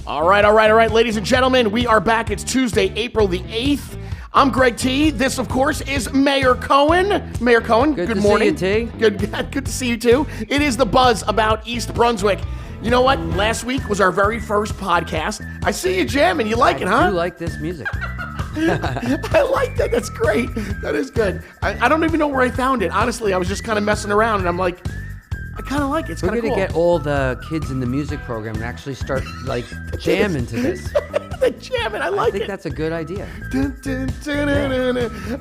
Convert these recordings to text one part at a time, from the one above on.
All right, ladies and gentlemen, we are back. It's Tuesday, April the 8th. I'm Greg T. This, of course, is Mayor Cohen. Mayor Cohen, good morning. Good to see you, T. Good to see you, too. It is the buzz about East Brunswick. You know what? Last week was our very first podcast. I see you jamming. You like it, huh? I do like this music. I like that. That's great. That is good. I don't even know where I found it. Honestly, I was just kind of messing around, and I'm like, I kind of like it. It's kind of cool. We're going to get all the kids in the music program and actually start, jamming to this. The jamming. I like it. I think that's a good idea.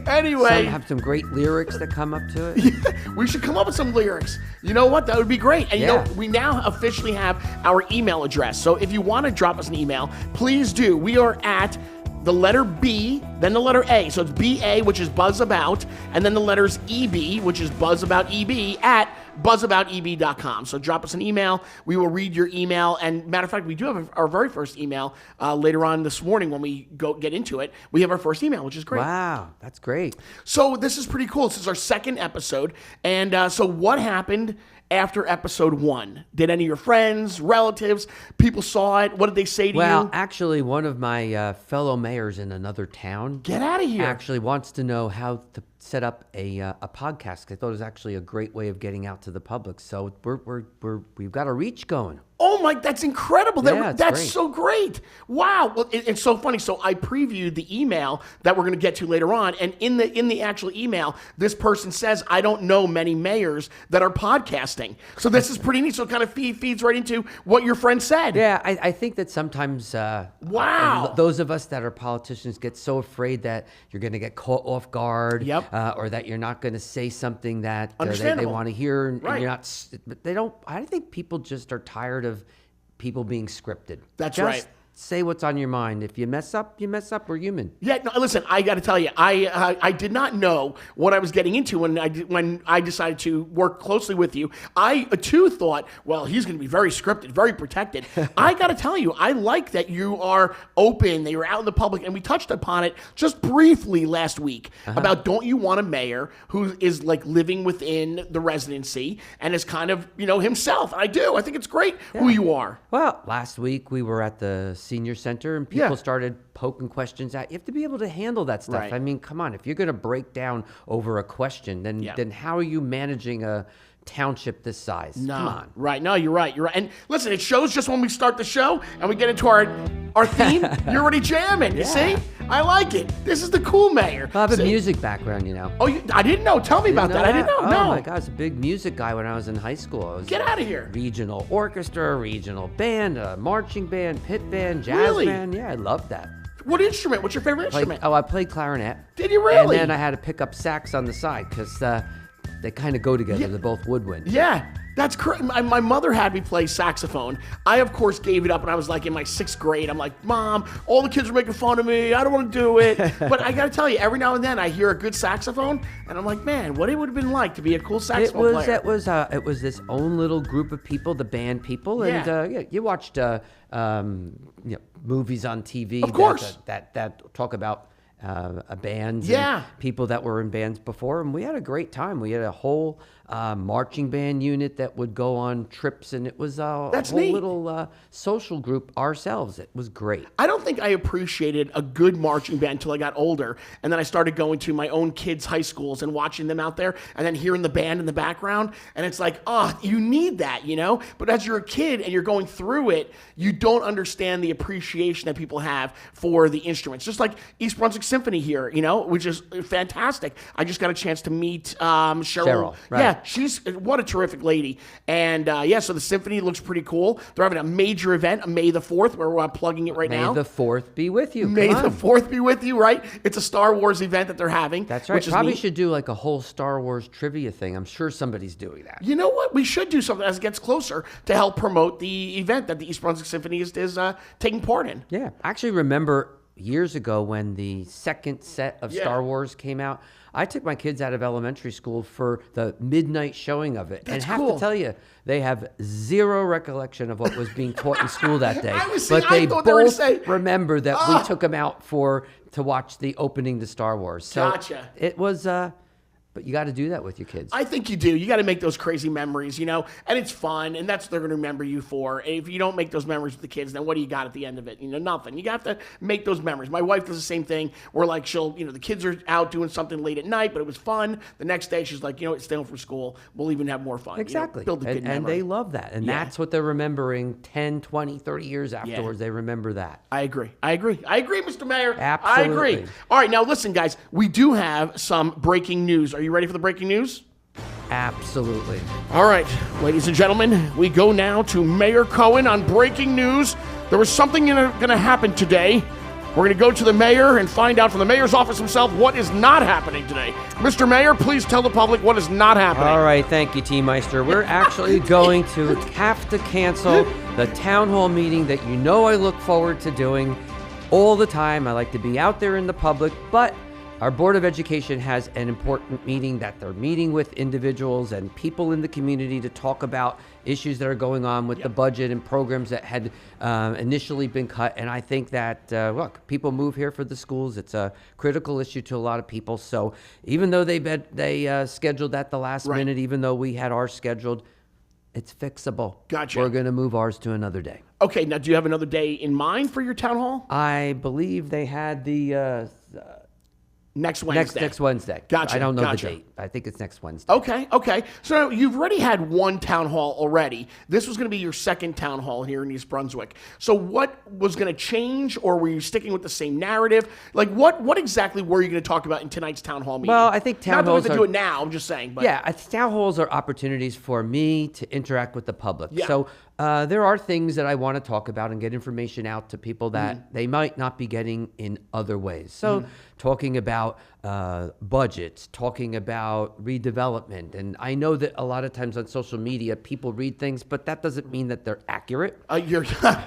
Anyway. Have some great lyrics that come up to it. Yeah, we should come up with some lyrics. You know what? That would be great. And you know, we now officially have our email address. So if you want to drop us an email, please do. We are at the letter B, then the letter A. So it's BA, which is Buzz About, and then the letters EB, which is Buzz About EB, at buzzabouteb.com. So drop us an email. We will read your email. And matter of fact, we do have our very first email later on this morning when we get into it. We have our first email, which is great. Wow, that's great. So this is pretty cool. This is our second episode. And so what happened after episode 1? Did any of your friends, relatives, people saw it? What did they say to you? Well, actually, one of my fellow mayors in another town. Get out of here. Actually wants to know how to set up a podcast. I thought it was actually a great way of getting out to the public. So we've got a reach going. Oh my, that's incredible. That's great. So great. Wow. Well, it's so funny. So I previewed the email that we're going to get to later on. And in the actual email, this person says, I don't know many mayors that are podcasting. So this is pretty neat. So it kind of feeds right into what your friend said. Yeah, I think that sometimes those of us that are politicians get so afraid that you're going to get caught off guard, or that you're not going to say something that they want to hear. And you're not. But they don't. I think people just are tired of people being scripted. That's right. Just say what's on your mind. If you mess up, you mess up. We're human. Yeah, no, listen, I got to tell you, I did not know what I was getting into when I decided to work closely with you. I, too, thought, well, he's going to be very scripted, very protected. I got to tell you, I like that you are open, that you're out in the public, and we touched upon it just briefly last week about don't you want a mayor who is like living within the residency and is kind of, himself. I do. I think it's great who you are. Well, last week we were at the senior center and people started poking questions out. You have to be able to handle that stuff. Right. I mean, come on, if you're going to break down over a question, then how are you managing a township this size? No. Come on. Right. No, you're right. And listen, it shows just when we start the show and we get into our theme, you're already jamming. You see? I like it. This is the cool mayor. I have a music background, Oh, I didn't know. Tell me about that. I didn't know. Oh, no. my God. I was a big music guy when I was in high school. Get out of here. Regional orchestra, regional band, marching band, pit band, jazz band. Yeah, I loved that. What instrument? What's your favorite instrument? I played clarinet. Did you really? And then I had to pick up sax on the side because they kind of go together. They're both woodwind. Yeah, that's correct. My mother had me play saxophone. I, of course, gave it up when I was like in my 6th grade. I'm like, Mom, all the kids are making fun of me. I don't want to do it. But I got to tell you, every now and then I hear a good saxophone, and I'm like, man, what it would have been like to be a cool saxophone player. It was this own little group of people, the band people, and you watched movies on TV. Of course. that talk about a bands and people that were in bands before, and we had a great time. We had a whole marching band unit that would go on trips, and it was a whole neat. little social group ourselves. It was great. I don't think I appreciated a good marching band until I got older, and then I started going to my own kids' high schools and watching them out there, and then hearing the band in the background, and it's like, you need that, But as you're a kid and you're going through it, you don't understand the appreciation that people have for the instruments. Just like East Brunswick Symphony here, which is fantastic. I just got a chance to meet Cheryl. Right. Yeah, what a terrific lady. And so the symphony looks pretty cool. They're having a major event, May the 4th, where we're plugging it right now. May the 4th be with you. May the 4th be with you, right? It's a Star Wars event that they're having. That's right. Probably should do like a whole Star Wars trivia thing. I'm sure somebody's doing that. You know what? We should do something as it gets closer to help promote the event that the East Brunswick Symphony is taking part in. Yeah. I actually remember years ago when the second set of Star Wars came out, I took my kids out of elementary school for the midnight showing of it. That's and have to tell you, they have zero recollection of what was being taught in school that day. But they both remember that we took them out to watch the opening to Star Wars. So gotcha. it was But you got to do that with your kids. I think you do. You got to make those crazy memories, and it's fun, and that's what they're going to remember you for. And if you don't make those memories with the kids, then what do you got at the end of it? Nothing. You have to make those memories. My wife does the same thing where, like, she'll, the kids are out doing something late at night, but it was fun. The next day, she's like, stay home from school. We'll even have more fun. Exactly. Build a good memory. And they love that. And that's what they're remembering 10, 20, 30 years afterwards. They remember that. I agree, Mr. Mayor. Absolutely. I agree. All right, now listen, guys. We do have some breaking news. Are you ready for the breaking news? Absolutely. All right, ladies and gentlemen, we go now to Mayor Cohen on breaking news. There was something going to happen today. We're going to go to the mayor and find out from the mayor's office himself what is not happening today. Mr. Mayor, please tell the public what is not happening. All right, thank you, T-Meister. We're actually going to have to cancel the town hall meeting that I look forward to doing all the time. I like to be out there in the public, but our Board of Education has an important meeting that they're meeting with individuals and people in the community to talk about issues that are going on with the budget and programs that had initially been cut. And I think that, look, people move here for the schools. It's a critical issue to a lot of people. So even though they scheduled at the last minute, even though we had ours scheduled, it's fixable. Gotcha. We're going to move ours to another day. Okay, now do you have another day in mind for your town hall? I believe they had the... Next Wednesday. Next Wednesday. Gotcha. I don't know the date. I think it's next Wednesday. Okay. So you've already had one town hall already. This was going to be your second town hall here in East Brunswick. So what was going to change, or were you sticking with the same narrative? Like, what exactly were you going to talk about in tonight's town hall meeting? Well, I think town halls not that we have to do it now, I'm just saying. But. Yeah, town halls are opportunities for me to interact with the public. Yeah. So there are things that I want to talk about and get information out to people that they might not be getting in other ways. So talking about budgets, talking about redevelopment. And I know that a lot of times on social media, people read things, but that doesn't mean that they're accurate.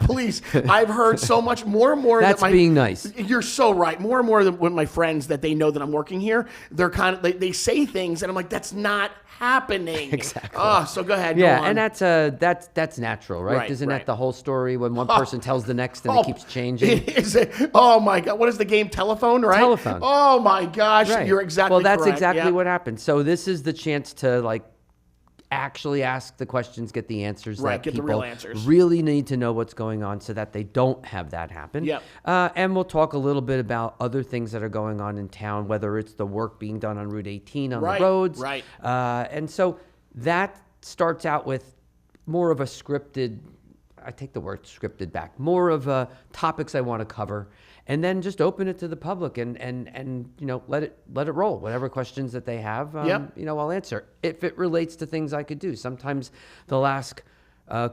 Please, I've heard so much more and more. That's being nice. You're so right. More and more with my friends that they know that I'm working here, they're they say things and I'm like, that's not happening. Exactly. Oh, so go ahead. Yeah, go on. and that's natural, right? Isn't that the whole story when one person tells the next and it keeps changing? Is it? Oh my God! What is the game? Telephone, right? Telephone. Oh my gosh! Right. You're exactly well. That's correct. exactly what happened. So this is the chance to actually ask the questions, get the answers that get people the real answers. Really need to know what's going on so that they don't have that happen. Yep. And we'll talk a little bit about other things that are going on in town, whether it's the work being done on Route 18 on the roads. Right. And so that starts out with more of a scripted, I take the word scripted back, more of topics I want to cover, and then just open it to the public and let it roll. Whatever questions that they have, I'll answer. If it relates to things I could do. Sometimes they'll ask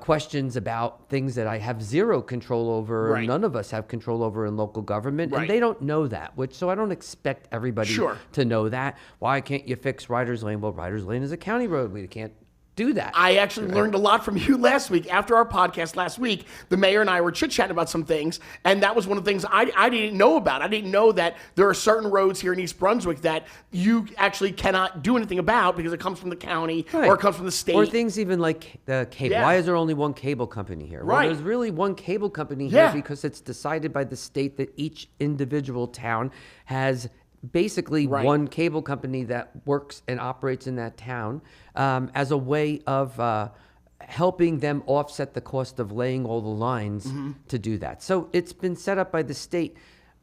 questions about things that I have zero control over, or none of us have control over in local government, and they don't know that, so I don't expect everybody to know that. Why can't you fix Riders Lane? Well, Riders Lane is a county road. We can't do that. I actually learned a lot from you last week. After our podcast last week, the mayor and I were chit-chatting about some things, and that was one of the things I didn't know about. I didn't know that there are certain roads here in East Brunswick that you actually cannot do anything about because it comes from the county or it comes from the state. Or things even like the cable. Why is there only one cable company here? Well, there's really one cable company here because it's decided by the state that each individual town has basically one cable company that works and operates in that town as a way of helping them offset the cost of laying all the lines to do that. So it's been set up by the state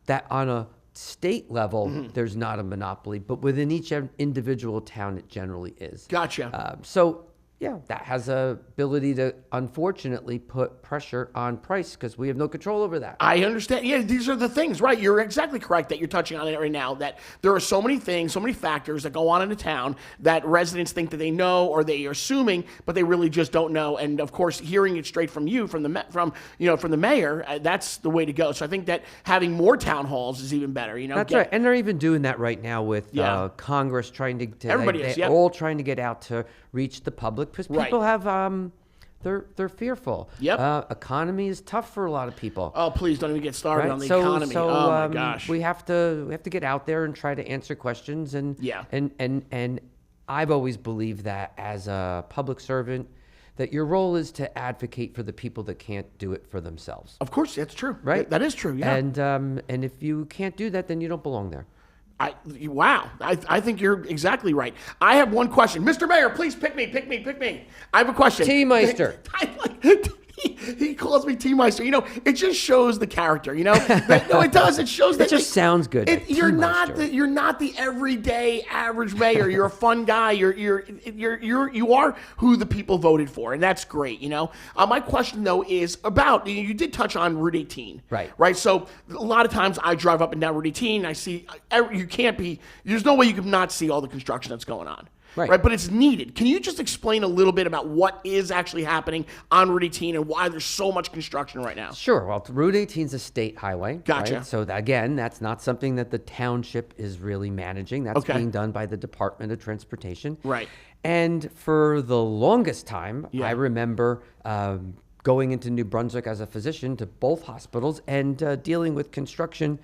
that on a state level, there's not a monopoly, but within each individual town, it generally is. Gotcha. So yeah, that has a ability to unfortunately put pressure on price because we have no control over that. I understand. Yeah, these are the things, right? You're exactly correct that you're touching on it right now, that there are so many things, so many factors that go on in a town that residents think that they know or they are assuming, but they really just don't know. And of course, hearing it straight from you, from the mayor, that's the way to go. So I think that having more town halls is even better. That's right. And they're even doing that right now with Congress trying to everybody is. They're all trying to get out to reach the public because people have they're fearful. Economy is tough for a lot of people. Oh, please don't even get started on the economy. Oh my gosh. We have to get out there and try to answer questions and I've always believed that as a public servant that your role is to advocate for the people that can't do it for themselves. Of course, that's true. Right? That is true. Yeah. And if you can't do that, then you don't belong there. Wow. I think you're exactly right. I have one question. Mr. Mayor, please pick me. I have a question. T-Meister. He calls me T-Meister. It just shows the character, No, it does. It shows that it just sounds good. You're not the everyday average mayor. You're a fun guy. You are who the people voted for, and that's great, My question though is about, you did touch on Route 18. Right. So a lot of times I drive up and down Route 18, I see there's no way you could not see all the construction that's going on. Right. But it's needed. Can you just explain a little bit about what is actually happening on Route 18 and why there's so much construction right now? Sure. Well, Route 18 is a state highway. Gotcha. Right? So again, that's not something that the township is really managing. That's being done by the Department of Transportation. Right. And for the longest time, I remember going into New Brunswick as a physician to both hospitals and dealing with construction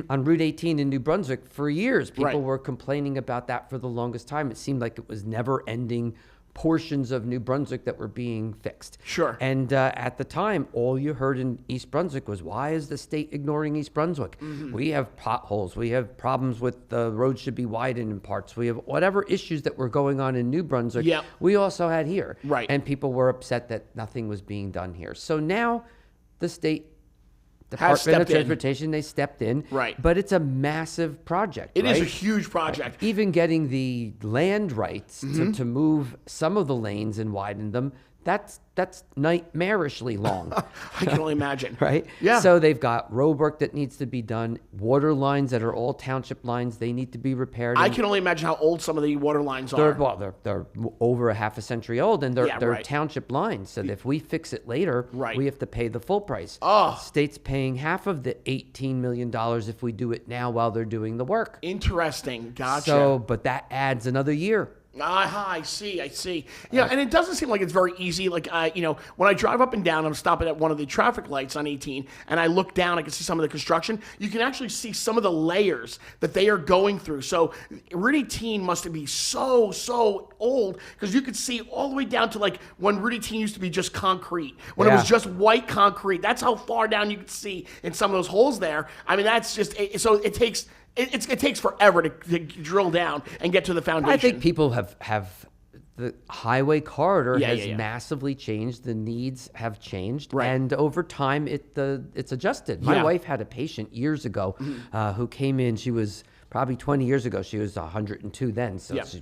on Route 18 in New Brunswick for years. People were complaining about that for the longest time. It seemed like it was never-ending portions of New Brunswick that were being fixed. Sure. And at the time, all you heard in East Brunswick was, why is the state ignoring East Brunswick? Mm-hmm. We have potholes. We have problems with the roads should be widened in parts. We have whatever issues that were going on in New Brunswick, we also had here. Right. And people were upset that nothing was being done here. So now the state Department of Transportation, they stepped in. Right. But it's a massive project. It is a huge project. Even getting the land rights to move some of the lanes and widen them, that's nightmarishly long. I can only imagine. Right? Yeah. So they've got road work that needs to be done, water lines that are all township lines, they need to be repaired. I can only imagine how old some of the water lines are. They're over a half a century old, and they're township lines. So if we fix it later, we have to pay the full price. Oh. State's paying half of the $18 million if we do it now while they're doing the work. Interesting. Gotcha. So, but that adds another year. I see. Yeah, and it doesn't seem like it's very easy. Like, when I drive up and down, I'm stopping at one of the traffic lights on 18, and I look down, I can see some of the construction. You can actually see some of the layers that they are going through. So Route 18 must be so old, because you could see all the way down to like when Route 18 used to be just concrete, when it was just white concrete. That's how far down you could see in some of those holes there. I mean, that's just, so it takes... It takes forever to drill down and get to the foundation. I think people have the highway corridor has massively changed. The needs have changed, and over time it's adjusted. My wife had a patient years ago who came in. She was probably 20 years ago. She was 102 then, so she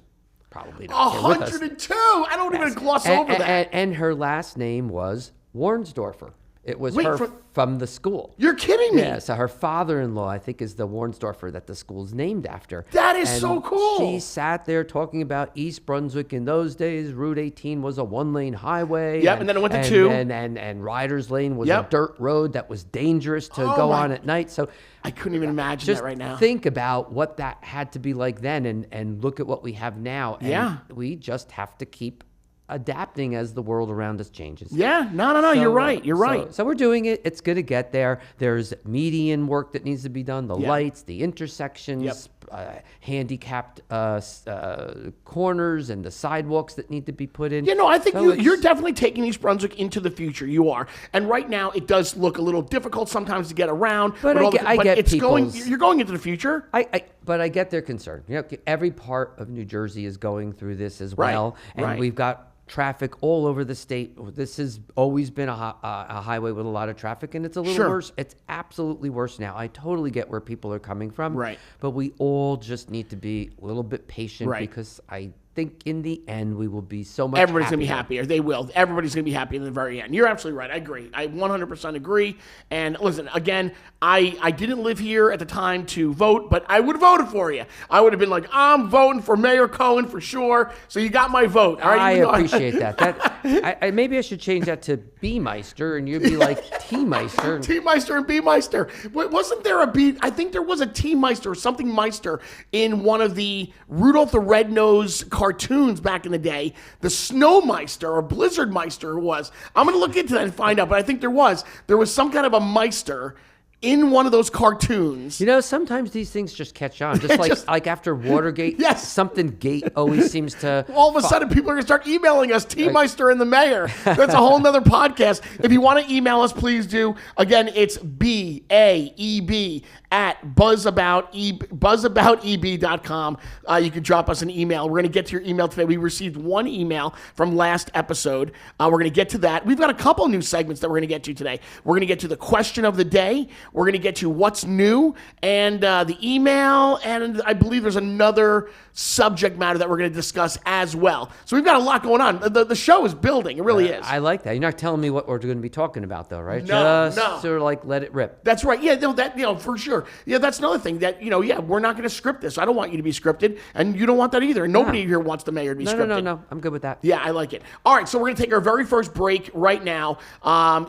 probably not 102. I don't even gloss over that. And her last name was Warnsdorfer. It was her from the school. You're kidding me. Yeah, so her father-in-law, I think, is the Warnsdorfer that the school's named after. That is so cool. She sat there talking about East Brunswick in those days. Route 18 was a one-lane highway. Yep, and then it went to two. And Riders Lane was a dirt road that was dangerous to go on at night. So I couldn't even imagine that right now. Think about what that had to be like then and look at what we have now. And we just have to keep adapting as the world around us changes. Yeah, no, so, you're right. So we're doing it. It's going to get there. There's median work that needs to be done, the lights, the intersections, handicapped corners and the sidewalks that need to be put in. I think you're definitely taking East Brunswick into the future. You are. And right now it does look a little difficult sometimes to get around. But I get you're going into the future. But I get their concern. Every part of New Jersey is going through this as well. And we've got traffic all over the state. This has always been a highway with a lot of traffic, and it's a little worse. It's absolutely worse now. I totally get where people are coming from. Right. But we all just need to be a little bit patient because I think in the end we will be so much Everybody's going to be happier. They will. Everybody's going to be happy in the very end. You're absolutely right. I agree. I 100% agree. And listen, again, I didn't live here at the time to vote, but I would have voted for you. I would have been like, I'm voting for Mayor Cohen for sure. So you got my vote. All right? I appreciate that. Maybe I should change that to B-Meister, and you'd be like T-Meister. T-Meister and B-Meister. Wasn't there a B? I think there was a T-Meister or something Meister in one of the Rudolph the Red-Nosed cartoons back in the day. The Snowmeister or Blizzardmeister was. I'm going to look into that and find out, but I think there was some kind of a Meister in one of those cartoons. Sometimes these things just catch on. Just like after Watergate, something gate always seems to... All of a sudden, people are going to start emailing us, T-Meister and the Mayor. That's a whole nother podcast. If you want to email us, please do. Again, it's BAEB at buzzabouteb.com. You can drop us an email. We're going to get to your email today. We received one email from last episode. We're going to get to that. We've got a couple new segments that we're going to get to today. We're going to get to the question of the day. We're going to get to what's new and the email. And I believe there's another subject matter that we're going to discuss as well. So we've got a lot going on. The show is building. It really is. I like that. You're not telling me what we're going to be talking about, though, right? No. Sort of like let it rip. That's right. Yeah, no, that, for sure. Yeah, that's another thing that, we're not going to script this. I don't want you to be scripted, and you don't want that either. And nobody here wants the mayor to be scripted. No. I'm good with that. Yeah, I like it. All right, so we're going to take our very first break right now.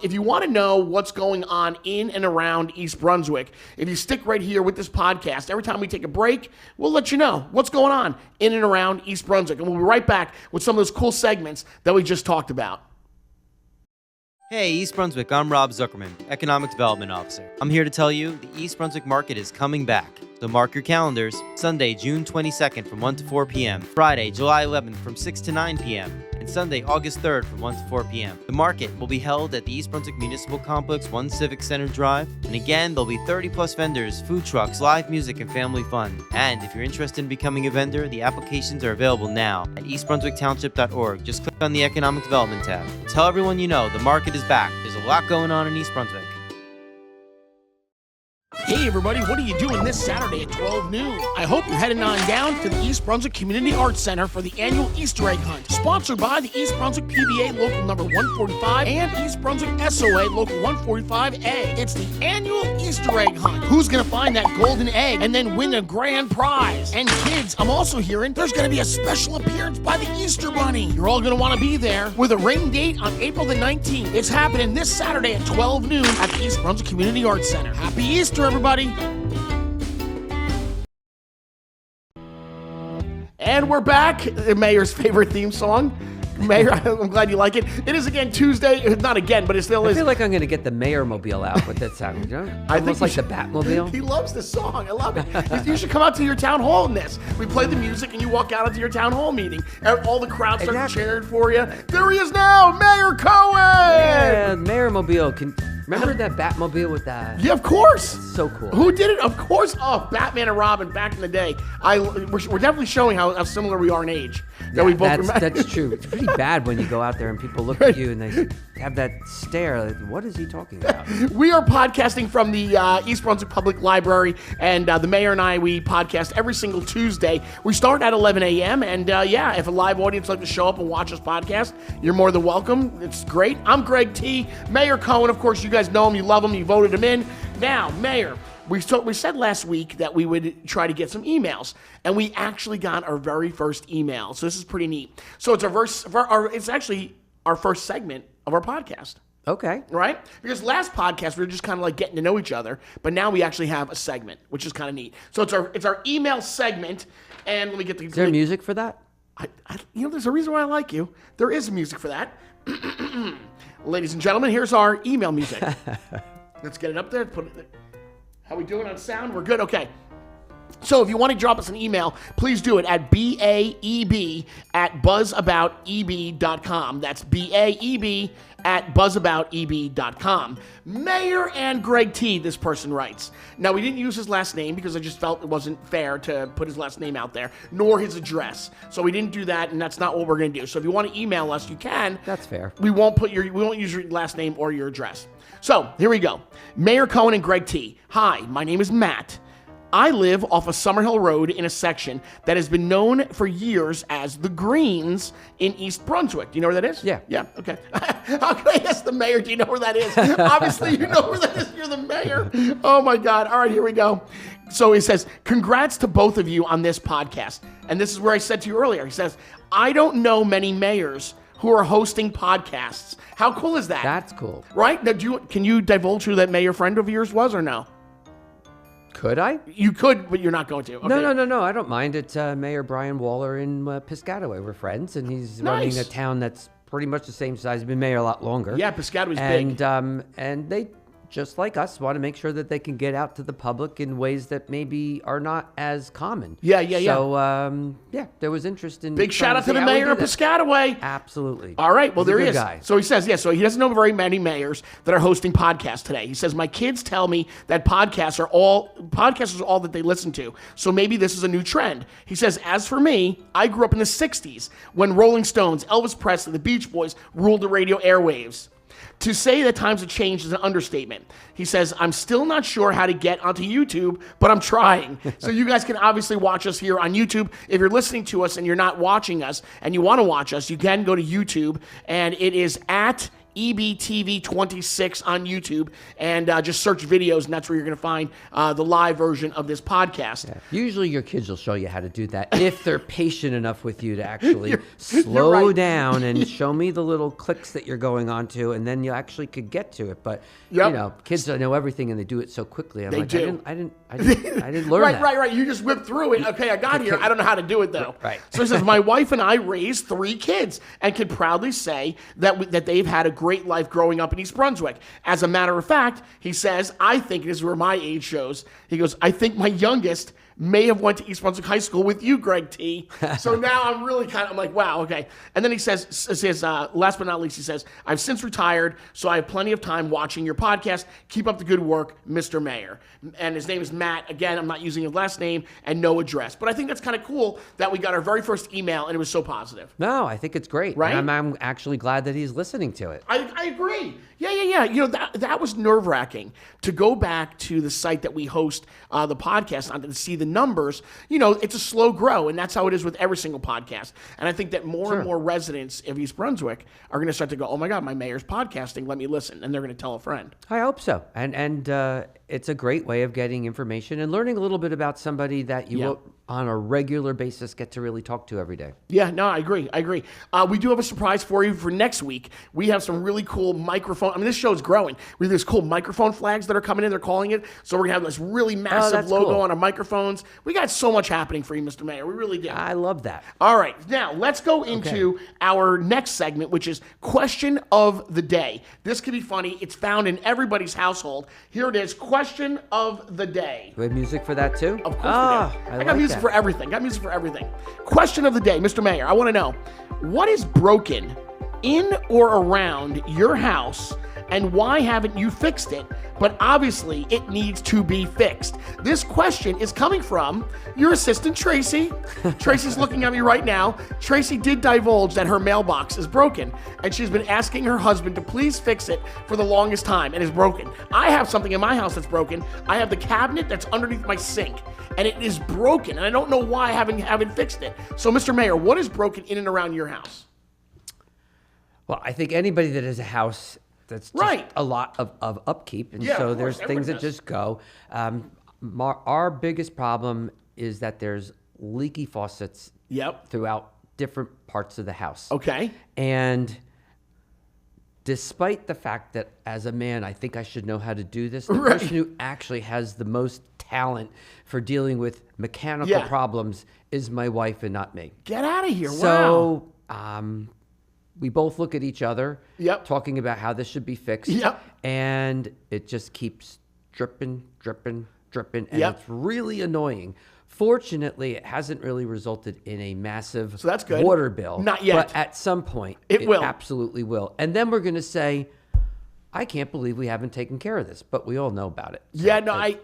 If you want to know what's going on in and around East Brunswick, if you stick right here with this podcast, every time we take a break, we'll let you know what's going on in and around East Brunswick. And we'll be right back with some of those cool segments that we just talked about. Hey, East Brunswick, I'm Rob Zuckerman, Economic Development Officer. I'm here to tell you the East Brunswick Market is coming back. So mark your calendars, Sunday, June 22nd from 1 to 4 p.m., Friday, July 11th from 6 to 9 p.m., and Sunday, August 3rd from 1 to 4 p.m. The market will be held at the East Brunswick Municipal Complex 1 Civic Center Drive, and again, there'll be 30-plus vendors, food trucks, live music, and family fun. And if you're interested in becoming a vendor, the applications are available now at eastbrunswicktownship.org. Just click on the Economic Development tab. Tell everyone you know the market is back. There's a lot going on in East Brunswick. Hey everybody, what are you doing this Saturday at 12 noon? I hope you're heading on down to the East Brunswick Community Arts Center for the annual Easter egg hunt, sponsored by the East Brunswick PBA Local Number 145 and East Brunswick SOA Local 145A. It's the annual Easter egg hunt. Who's gonna find that golden egg and then win a grand prize? And kids, I'm also hearing there's gonna be a special appearance by the Easter Bunny. You're all gonna wanna be there with a rain date on April the 19th. It's happening this Saturday at 12 noon at the East Brunswick Community Arts Center. Happy Easter, everybody. And we're back. The mayor's favorite theme song. Mayor, I'm glad you like it. It is again Tuesday. Not again, but it still is. I feel like I'm going to get the mayor mobile out with that sound. Almost like the Batmobile. He loves this song. I love it. You should come out to your town hall in this. We play the music and you walk out into your town hall meeting. All the crowd starts cheering for you. There he is now, Mayor Cohen! Yeah, mayor mobile. Remember that Batmobile with that? Yeah, of course. So cool. Who did it? Of course. Oh, Batman and Robin back in the day. We're definitely showing how similar we are in age. That's true. It's pretty bad when you go out there and people look at you and they have that stare. Like, what is he talking about? We are podcasting from the East Brunswick Public Library, and the mayor and I, we podcast every single Tuesday. We start at 11 a.m., and if a live audience would like to show up and watch us podcast, you're more than welcome. It's great. I'm Greg T. Mayor Cohen, of course, you guys know him, you love him, you voted him in. Now, Mayor, we said last week that we would try to get some emails, and we actually got our very first email. So this is pretty neat. So it's actually our first segment of our podcast. Okay. Right? Because last podcast we were just kind of like getting to know each other, but now we actually have a segment, which is kind of neat. So it's our email segment, and let me get the. Is there music for that? There's a reason why I like you. There is music for that. Ladies and gentlemen, here's our email music. Let's get it up there. Put it there. How we doing on sound? We're good? Okay. So if you want to drop us an email, please do it at baeb@buzzabouteb.com. That's baeb@buzzabouteb.com. Mayor and Greg T, this person writes. Now, we didn't use his last name because I just felt it wasn't fair to put his last name out there, nor his address. So we didn't do that, and that's not what we're going to do. So if you want to email us, you can. That's fair. We won't use your last name or your address. So here we go. Mayor Cohen and Greg T. Hi, my name is Matt. I live off of Summerhill Road in a section that has been known for years as the Greens in East Brunswick. Do you know where that is? Yeah. Yeah, okay. How can I ask the mayor, do you know where that is? Obviously, you know where that is. You're the mayor. Oh, my God. All right, here we go. So he says, congrats to both of you on this podcast. And this is where I said to you earlier. He says, I don't know many mayors who are hosting podcasts. How cool is that? That's cool. Right? Now, can you divulge who that mayor friend of yours was or no? Could I? You could, but you're not going to. Okay. No. I don't mind it. Mayor Brian Waller in Piscataway. We're friends, and he's running a town that's pretty much the same size. He's been mayor a lot longer. Yeah, Piscataway's big. And they just like us, want to make sure that they can get out to the public in ways that maybe are not as common. Yeah. So, there was interest in... Big shout out to the mayor of Piscataway. Absolutely. All right, well, there he is. Guy. So he says, so he doesn't know very many mayors that are hosting podcasts today. He says, my kids tell me that podcasts are all that they listen to. So maybe this is a new trend. He says, as for me, I grew up in the 60s when Rolling Stones, Elvis Presley, the Beach Boys ruled the radio airwaves. To say that times have changed is an understatement. He says, I'm still not sure how to get onto YouTube, but I'm trying. So you guys can obviously watch us here on YouTube. If you're listening to us and you're not watching us and you want to watch us, you can go to YouTube, and it is at EBTV26 on YouTube, and just search videos, and that's where you're going to find the live version of this podcast. Yeah. Usually your kids will show you how to do that if they're patient enough with you to actually slow down and show me the little clicks that you're going on to, and then you actually could get to it. But, kids don't know everything, and they do it so quickly. I didn't learn that. Right. You just whipped through it. Okay, I got here. I don't know how to do it, though. Right. So he says, my wife and I raised 3 kids and can proudly say that they've had a great life growing up in East Brunswick. As a matter of fact, he says, I think, this is where my age shows, he goes, I think my youngest may have went to East Brunswick High School with you, Greg T. So now I'm really I'm like, wow, okay. And then he says, last but not least, he says, I've since retired, so I have plenty of time watching your podcast. Keep up the good work, Mr. Mayor. And his name is Matt. Again, I'm not using his last name and no address. But I think that's kind of cool that we got our very first email and it was so positive. No, I think it's great. Right? And I'm actually glad that he's listening to it. I agree. Yeah. That was nerve-wracking to go back to the site that we host the podcast on to see the numbers. It's a slow grow, and that's how it is with every single podcast. And I think that more and more residents of East Brunswick are going to start to go, oh my God, my mayor's podcasting, let me listen. And they're going to tell a friend. I hope so. And it's a great way of getting information and learning a little bit about somebody that you will, on a regular basis, get to really talk to every day. Yeah, no, I agree. We do have a surprise for you for next week. We have some really cool microphone. This show is growing. We have these cool microphone flags that are coming in. They're calling it. So we're going to have this really massive logo on our microphones. We got so much happening for you, Mr. Mayor. We really do. I love that. All right. Now, let's go into our next segment, which is Question of the Day. This could be funny. It's found in everybody's household. Here it is. Question of the Day. Do we have music for that, too? Of course we do. I got music for everything. Question of the day, Mr. Mayor. I want to know, what is broken in or around your house, and why haven't you fixed it? But obviously, it needs to be fixed. This question is coming from your assistant, Tracy. Tracy's looking at me right now. Tracy did divulge that her mailbox is broken, and she's been asking her husband to please fix it for the longest time, and it's broken. I have something in my house that's broken. I have the cabinet that's underneath my sink, and it is broken, and I don't know why I haven't fixed it. So, Mr. Mayor, what is broken in and around your house? Well, I think anybody that has a house that's just a lot of upkeep, and so there's things that just go. Our biggest problem is that there's leaky faucets throughout different parts of the house. Okay. And despite the fact that as a man, I think I should know how to do this, the person who actually has the most talent for dealing with mechanical problems is my wife and not me. Get out of here. So, we both look at each other, talking about how this should be fixed, and it just keeps dripping, and it's really annoying. Fortunately, it hasn't really resulted in a massive water bill. Not yet. But at some point, it will. Absolutely will. And then we're going to say, I can't believe we haven't taken care of this, but we all know about it. So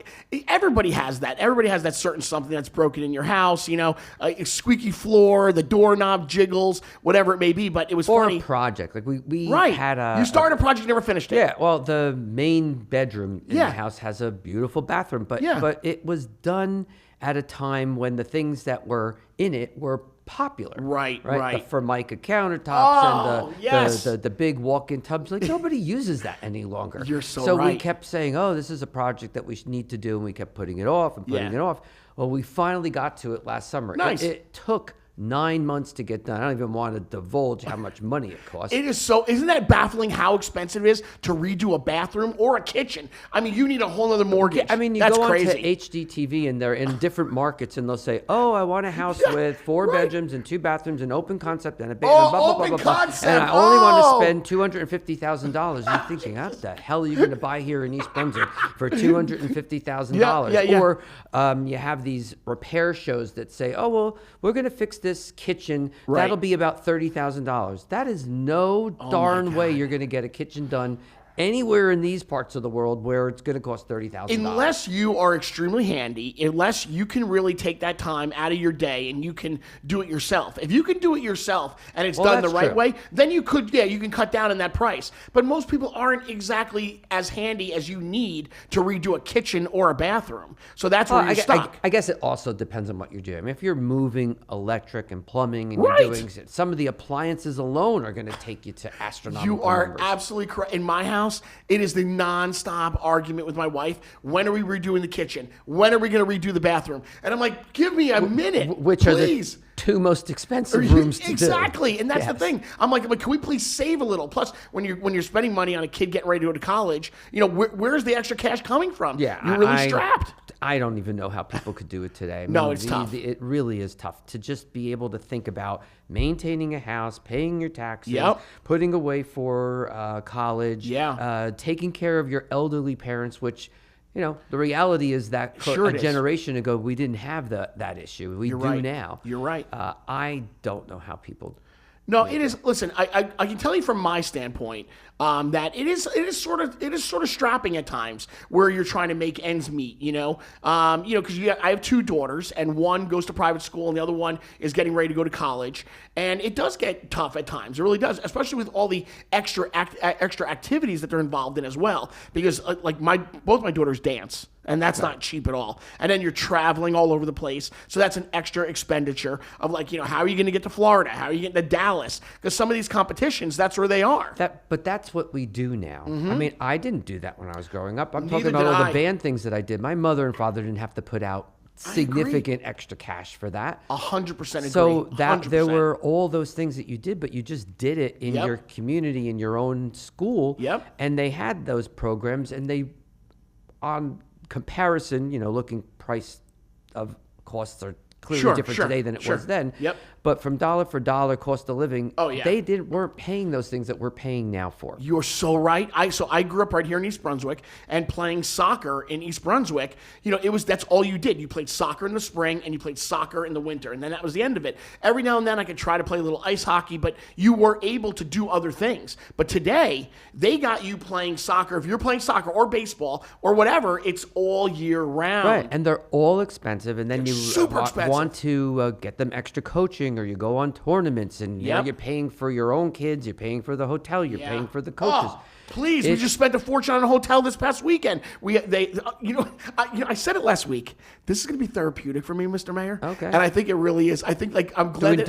everybody has that. Everybody has that certain something that's broken in your house, a squeaky floor, the doorknob jiggles, whatever it may be, but it was funny. Or a project. Like we had you started a project, you never finished it. Yeah, well, the main bedroom in the house has a beautiful bathroom, but it was done at a time when the things that were in it were popular. Right. The Formica countertops and the big walk-in tubs. Like, nobody uses that any longer. You're so right. So we kept saying, this is a project that we need to do, and we kept putting it off and putting it off. Well, we finally got to it last summer. Nice. It took 9 months to get done. I don't even want to divulge how much money it costs. Isn't that baffling how expensive it is to redo a bathroom or a kitchen? I mean, you need a whole other mortgage. I mean, you That's go crazy. onto HGTV and they're in different markets and they'll say, oh, I want a house with 4 bedrooms and 2 bathrooms, an open concept and a basement, blah, blah, blah, blah, blah. And I only want to spend $250,000. You're thinking, what the hell are you going to buy here in East Brunswick for $250,000? Yeah. Or you have these repair shows that say, oh, well, we're going to fix this kitchen. Right. That'll be about $30,000. That is no darn way you're going to get a kitchen done anywhere in these parts of the world where it's going to cost $30,000. Unless you are extremely handy, unless you can really take that time out of your day and you can do it yourself. If you can do it yourself and it's done the right way, then you can cut down on that price. But most people aren't exactly as handy as you need to redo a kitchen or a bathroom. So that's where you're stuck. I guess it also depends on what you're doing. I mean, if you're moving electric and plumbing and you're doing some of the appliances alone are going to take you to astronomical You are numbers. absolutely correct. In my house, it is the nonstop argument with my wife. When are we redoing the kitchen? When are we going to redo the bathroom? And I'm like, give me a minute, Which please. Are the 2 most expensive rooms to do. Exactly, and that's the thing. I'm like, can we please save a little? Plus, when you're spending money on a kid getting ready to go to college, where's the extra cash coming from? Yeah, you're really strapped. I don't even know how people could do it today. I mean, No, it's tough. It really is tough to just be able to think about maintaining a house, paying your taxes, putting away for college, taking care of your elderly parents, which, the reality is that a generation ago, we didn't have that issue. We do now. You're right. I don't know how people... No, it is. Listen, I can tell you from my standpoint that it is sort of strapping at times where you're trying to make ends meet. Because I have 2 daughters and one goes to private school and the other one is getting ready to go to college, and it does get tough at times. It really does, especially with all the extra activities that they're involved in as well. Because both my daughters dance. And that's not cheap at all. And then you're traveling all over the place. So that's an extra expenditure of how are you going to get to Florida? How are you getting to Dallas? Because some of these competitions, that's where they are. But that's what we do now. Mm-hmm. I mean, I didn't do that when I was growing up. I'm talking about all the band things that I did. My mother and father didn't have to put out significant extra cash for that. 100% agree. So there were all those things that you did, but you just did it in your community, in your own school. Yep. And they had those programs, and they, on comparison, looking price of costs are clearly different today than it was then. Yep. But from dollar for dollar cost of living, they weren't paying those things that we're paying now for. You're so right. I grew up right here in East Brunswick, and playing soccer in East Brunswick, that's all you did. You played soccer in the spring and you played soccer in the winter, and then that was the end of it. Every now and then I could try to play a little ice hockey, but you were able to do other things. But today, they got you playing soccer. If you're playing soccer or baseball or whatever, it's all year round. Right, and they're all expensive, and then you want to get them extra coaching, or you go on tournaments, and you're paying for your own kids, you're paying for the hotel, you're paying for the coaches. Please, we just spent a fortune on a hotel this past weekend. I said it last week. This is going to be therapeutic for me, Mr. Mayor. Okay. And I think it really is. I think I'm glad.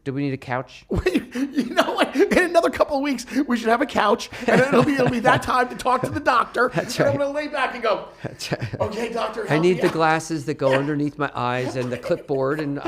Do we need a couch? You know what? In another couple of weeks, we should have a couch, and it'll be that time to talk to the doctor. That's right. right. I'm going to lay back and go, okay, doctor, help I need me the out. glasses that go underneath my eyes and the clipboard, and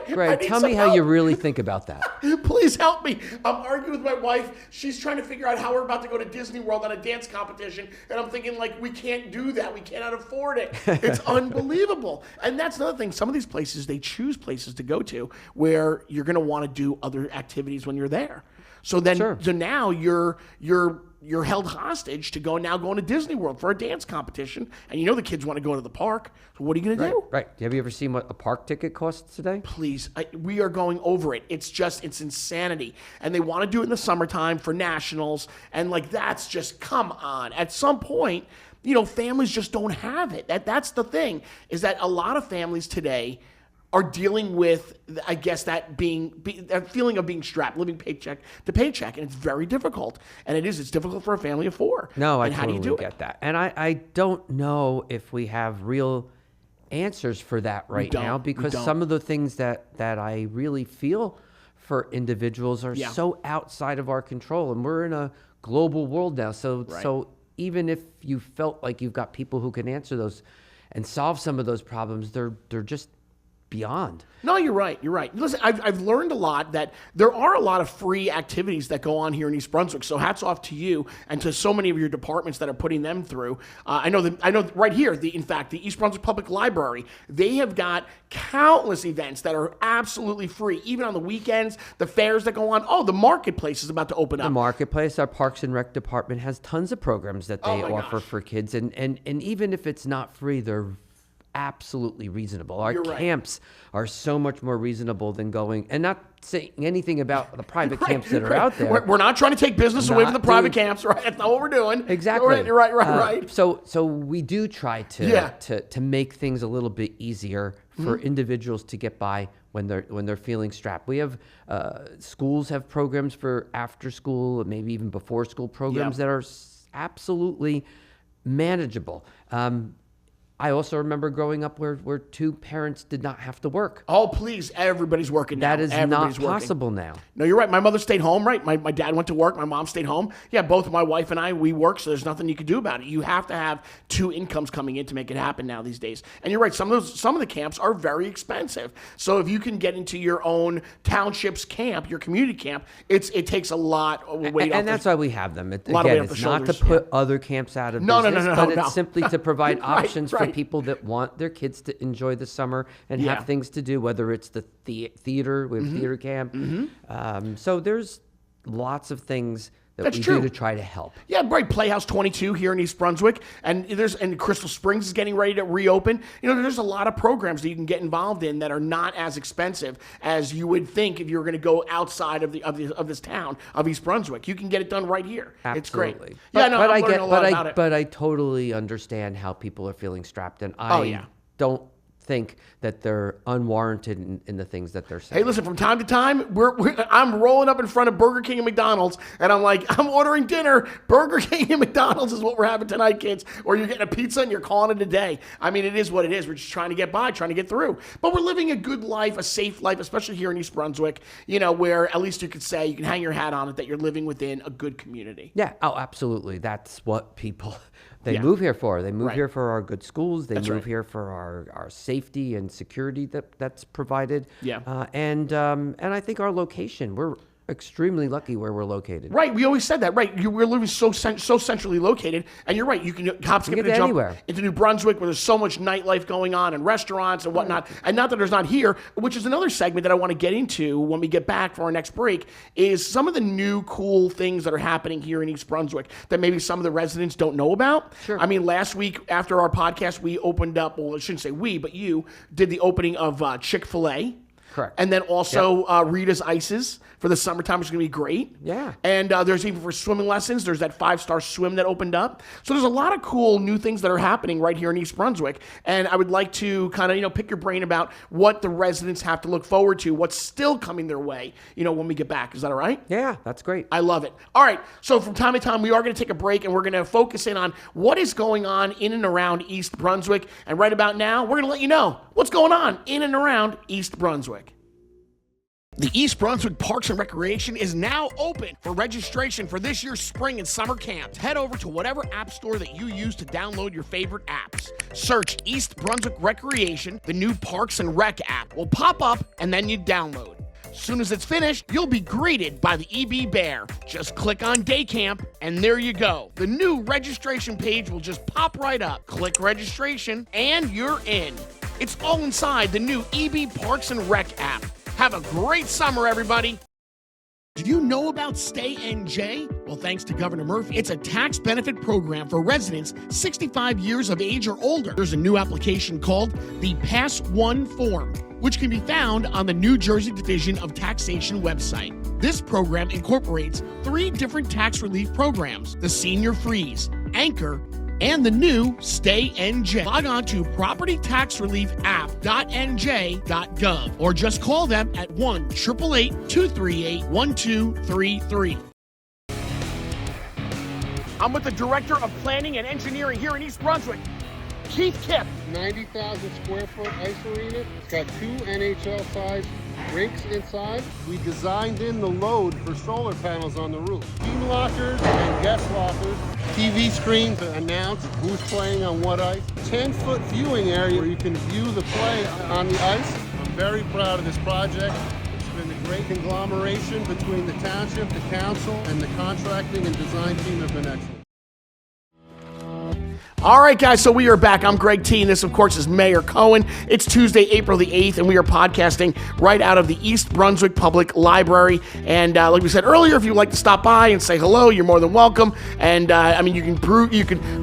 Greg, tell me how help. you really think about that. Please help me. I'm arguing with my wife. She's trying to figure out how we're about to go to Disney World on a dance competition, and I'm thinking, we can't do that. We cannot afford it. It's unbelievable. And that's another thing. Some of these places, they choose places to go to where you're going to want to do other activities when you're there. So then, so now you're held hostage to going to Disney World for a dance competition, and the kids want to go to the park. So what are you going to do? Right. Have you ever seen what a park ticket costs today? Please, we are going over it. It's insanity. And they want to do it in the summertime for nationals, and that's just, come on. At some point, families just don't have it. That's the thing, is that a lot of families today are dealing with, I guess, that feeling of being strapped, living paycheck to paycheck, and it's very difficult. And it's difficult for a family of 4. No, I and how totally do you do get that. And I don't know if we have real answers for that right now, because some of the things that I really feel for individuals are so outside of our control, and we're in a global world now. So even if you felt like you've got people who can answer those and solve some of those problems, they're just beyond. No, you're right. You're right. Listen, I've learned a lot that there are a lot of free activities that go on here in East Brunswick. So hats off to you and to so many of your departments that are putting them through. I know right here, the East Brunswick Public Library, they have got countless events that are absolutely free, even on the weekends, the fairs that go on. Oh, the marketplace is about to open up. The marketplace, our Parks and Rec department has tons of programs that they offer for kids. And even if it's not free, they're absolutely reasonable. Our camps are so much more reasonable than going, and not saying anything about the private camps that are out there. We're not trying to take business away from the private camps, right? That's not what we're doing. Exactly. Right. So we do try to make things a little bit easier for individuals to get by when they're feeling strapped. We have schools have programs for after school, maybe even before school programs that are absolutely manageable. I also remember growing up where two parents did not have to work. Oh, please. Everybody's working now. That is not possible now. No, you're right. My mother stayed home, right? My dad went to work. My mom stayed home. Yeah, both my wife and I, we work, so there's nothing you can do about it. You have to have two incomes coming in to make it happen now these days. And you're right. Some of the camps are very expensive. So if you can get into your own township's camp, your community camp, it takes a lot of weight off. And that's why we have them. It's not to put other camps out of business, but it's simply to provide options for people that want their kids to enjoy the summer and have things to do, whether it's the theater, we have theater camp. So there's lots of things that we do to try to help. Yeah, right. Playhouse 22 here in East Brunswick, and Crystal Springs is getting ready to reopen. There's a lot of programs that you can get involved in that are not as expensive as you would think if you were going to go outside of this town of East Brunswick. You can get it done right here. Absolutely. It's great. But I totally understand how people are feeling strapped, and I don't think that they're unwarranted in the things that they're saying. Hey, listen, from time to time, I'm rolling up in front of Burger King and McDonald's, and I'm like, I'm ordering dinner. Burger King and McDonald's is what we're having tonight, kids. Or you're getting a pizza and you're calling it a day. I mean, it is what it is. We're just trying to get by, trying to get through. But we're living a good life, a safe life, especially here in East Brunswick, where at least you could say, you can hang your hat on it, that you're living within a good community. Yeah, oh, absolutely. That's what people... They move here for. They move here for our good schools. They move here for our safety and security that's provided. Yeah. And I think our location, we're extremely lucky where we're located. Right. We always said that. Right. We're living so centrally located. And you're right. You can hop, skip, and jump anywhere into New Brunswick where there's so much nightlife going on and restaurants and whatnot. And not that there's not here, which is another segment that I want to get into when we get back for our next break, is some of the new cool things that are happening here in East Brunswick that maybe some of the residents don't know about. Sure. I mean, last week after our podcast, we opened up, well, I shouldn't say we, but you did the opening of Chick-fil-A. Correct. And then also Rita's Ices for the summertime, which is going to be great. Yeah. And there's even for swimming lessons, there's that 5-star swim that opened up. So there's a lot of cool new things that are happening right here in East Brunswick. And I would like to kind of, pick your brain about what the residents have to look forward to, what's still coming their way, when we get back. Is that all right? Yeah, that's great. I love it. All right. So from time to time, we are going to take a break and we're going to focus in on what is going on in and around East Brunswick. And right about now, we're going to let you know what's going on in and around East Brunswick. The East Brunswick Parks and Recreation is now open for registration for this year's spring and summer camps. Head over to whatever app store that you use to download your favorite apps. Search East Brunswick Recreation, the new Parks and Rec app will pop up and then you download. As soon as it's finished, you'll be greeted by the EB Bear. Just click on Day Camp and there you go. The new registration page will just pop right up. Click registration and you're in. It's all inside the new EB Parks and Rec app. Have a great summer, everybody. Do you know about Stay NJ? Well, thanks to Governor Murphy, it's a tax benefit program for residents 65 years of age or older. There's a new application called the Pass One Form, which can be found on the New Jersey Division of Taxation website. This program incorporates 3 different tax relief programs: the Senior Freeze, Anchor, and the new Stay NJ. Log on to propertytaxreliefapp.nj.gov or just call them at 1-888-238-1233. I'm with the Director of Planning and Engineering here in East Brunswick, Keith Kipp. 90,000 square foot ice arena. It's got 2 NHL-sized rinks inside. We designed in the load for solar panels on the roof. Team lockers and guest lockers. TV screen to announce who's playing on what ice. 10-foot viewing area where you can view the play on the ice. very proud of this project. It's been a great conglomeration between the township, the council, and the contracting and design team have been excellent. All right, guys, so we are back. I'm Greg T, and this, of course, is Mayor Cohen. It's Tuesday, April the 8th, and we are podcasting right out of the East Brunswick Public Library. And like we said earlier, if you'd like to stop by and say hello, you're more than welcome. And, you can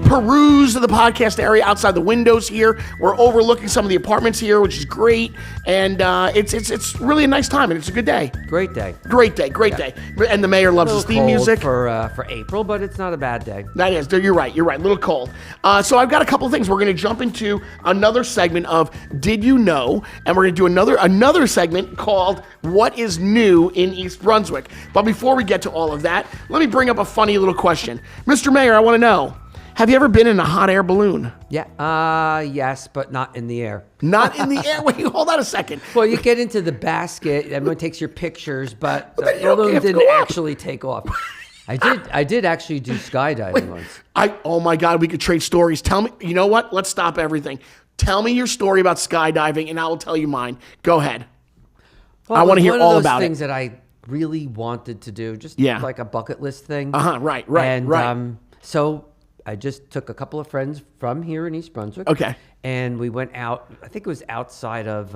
peruse the podcast area outside the windows here. We're overlooking some of the apartments here, which is great. And it's really a nice time, and it's a good day. Great day. Great day. And the mayor loves his theme music. For April, but it's not a bad day. That is. You're right. A little cold. So I've got a couple of things. We're going to jump into another segment of Did You Know? And we're going to do another segment called What is New in East Brunswick? But before we get to all of that, let me bring up a funny little question. Mr. Mayor, I want to know, have you ever been in a hot air balloon? Yeah. Yes, but not in the air. Not in the air? Wait, hold on a second. Well, you get into the basket, everyone takes your pictures, but the balloon didn't actually take off. I did actually do skydiving once. Oh my God, we could trade stories. Tell me, you know what? Let's stop everything. Tell me your story about skydiving, and I will tell you mine. Go ahead. Well, I want to hear all about it. One of those things that I really wanted to do, just like a bucket list thing. Right. And so I just took a couple of friends from here in East Brunswick. Okay. And we went out. I think it was outside of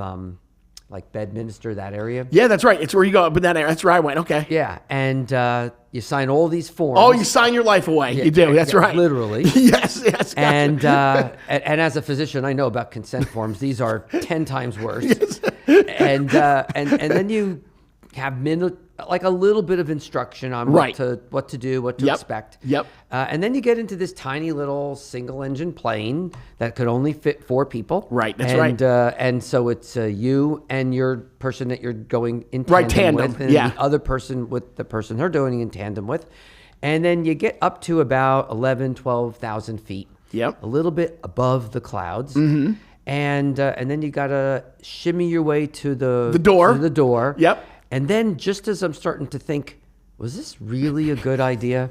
like Bedminster, that area. Yeah, that's right. It's where you go up in that area. That's where I went. Okay. Yeah, and you sign all these forms. Oh, you sign your life away. You do. That's right. Literally. yes. Gotcha. And as a physician, I know about consent forms. These are 10 times worse. Yes. And then you have like a little bit of instruction on what to do, what to expect. Yep. And then you get into this tiny little single-engine plane that could only fit 4 people. Right. That's right. And so it's you and your person that you're going in tandem with, and the other person with the person they're doing in tandem with. And then you get up to about 11,000, 12,000 feet. Yep. A little bit above the clouds. Mm-hmm. And then you got to shimmy your way to the door. To the door. Yep. And then just as I'm starting to think, was this really a good idea?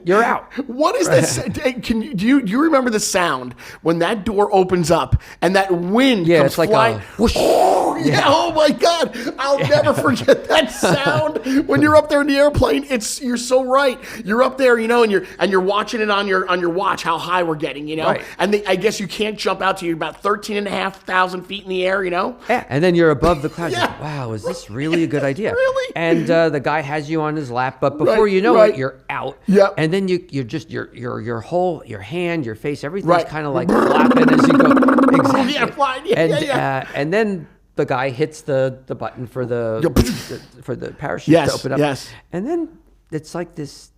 You're out. What is this? Do you remember the sound when that door opens up and that wind comes flying? Like a whoosh. Oh my God. I'll never forget that sound when you're up there in the airplane. You're so right. You're up there, and you're watching it on your watch, how high we're getting, Right. And I guess you can't jump out to you about 13,500 feet in the air, Yeah. And then you're above the clouds. Like, wow, is this really a good idea? Really? And the guy has you on his lap, but before you know it, you're out. Yep. And then you're just your whole hand, your face, everything's kind of like flapping as you go. Exactly. Yeah, flying. And then the guy hits the button for the parachute to open up. Yes. And then it's like this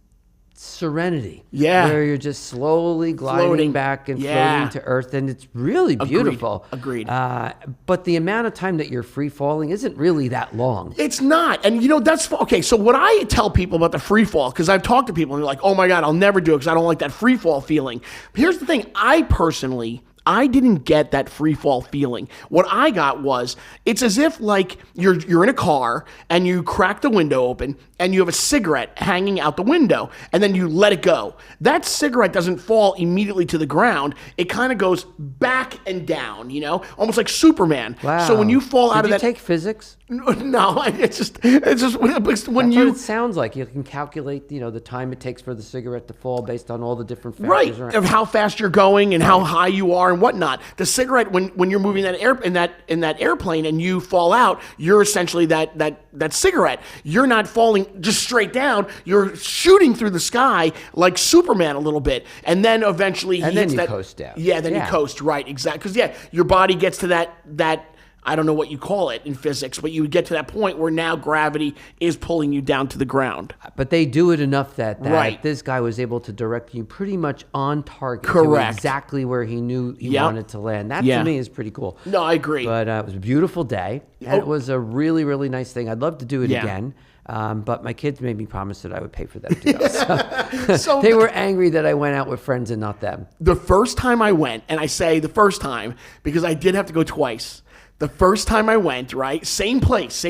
serenity. Yeah. Where you're just slowly gliding back and floating to earth, and it's really beautiful. Agreed. But the amount of time that you're free falling isn't really that long. It's not. And that's okay. So what I tell people about the free fall, because I've talked to people and they're like, oh my God, I'll never do it because I don't like that free fall feeling. Here's the thing. I didn't get that free fall feeling. What I got was, it's as if like you're in a car and you crack the window open and you have a cigarette hanging out the window and then you let it go. That cigarette doesn't fall immediately to the ground. It kind of goes back and down, almost like Superman. Wow. So when you fall out of that... Did you take physics? No, it's just when That's what it sounds like. You can calculate, the time it takes for the cigarette to fall based on all the different factors. Right, of how fast you're going and how high you are and whatnot. The cigarette, when you're moving in that airplane and you fall out, you're essentially that cigarette. You're not falling just straight down. You're shooting through the sky like Superman a little bit, and then eventually coast down. Yeah, then you coast. Right, exactly. Because your body gets to that. I don't know what you call it in physics, but you get to that point where now gravity is pulling you down to the ground. But they do it enough that this guy was able to direct you pretty much on target. Correct. To exactly where he knew he wanted to land. That to me is pretty cool. No, I agree. But it was a beautiful day. And it was a really, really nice thing. I'd love to do it again. But my kids made me promise that I would pay for them to go. So they were angry that I went out with friends and not them. The first time I went, and I say the first time because I did have to go twice. The first time I went, right, same place,